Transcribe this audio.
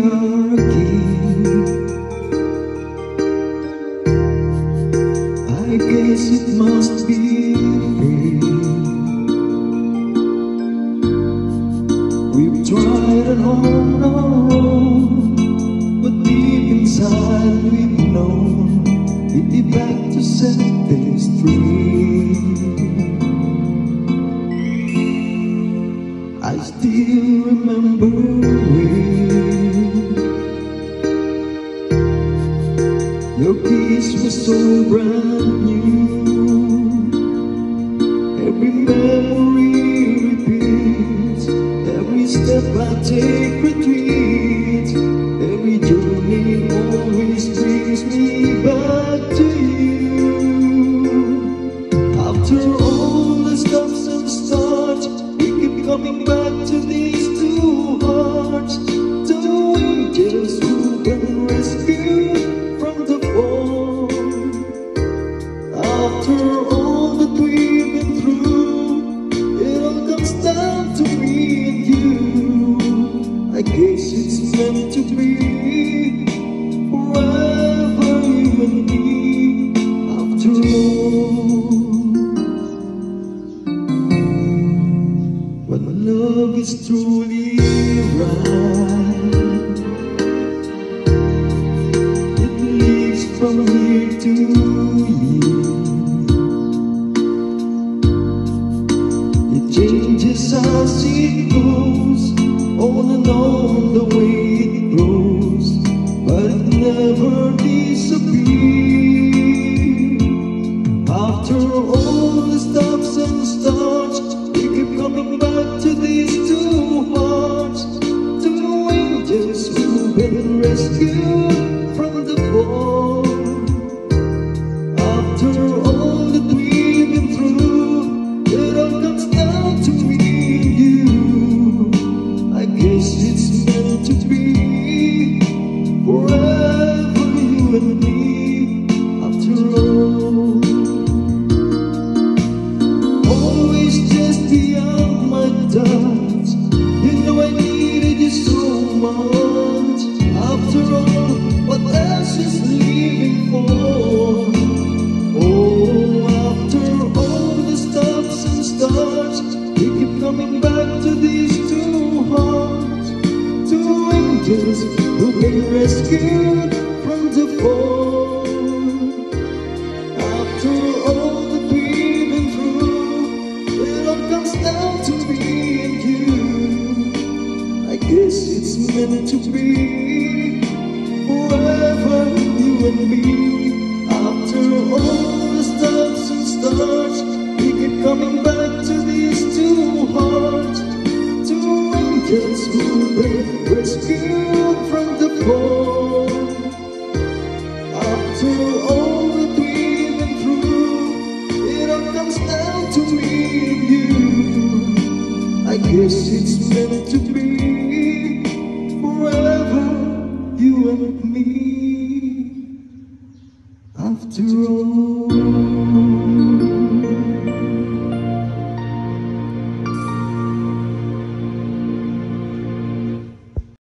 are again. I guess it must be fate. We've tried and on our own, but deep inside we've known we'd be back to set things straight. I still remember when your kiss was so brand new. Every memory repeats, every step I take retreats, every journey always brings me back to you. After all the stops and starts, we keep coming back to these two hearts, two angels who've been rescued from the fall. After all that we've been through, it all comes down to me and you. I guess it's meant to be forever, you and me. After all, when love is truly right, it leads from here to here. It changes as it goes, on and on the way it grows, but it never disappears. After all the stops and starts, we keep coming back to these two hearts, two angels who've been rescued from the fall. After all that we've been through, it all comes down to me and you. I guess it's meant to be forever, you and me. After all, always just beyond my thoughts, you know I needed you so much. After all, what else is living for? Oh, after all the stops and starts, we keep coming back to these two hearts, two angels who've been rescued from the fall. After all that we've been through, it all comes down to me and you. I guess it's meant to be forever, you and me. After all the stops and starts, we keep coming back to these two hearts, two angels who've been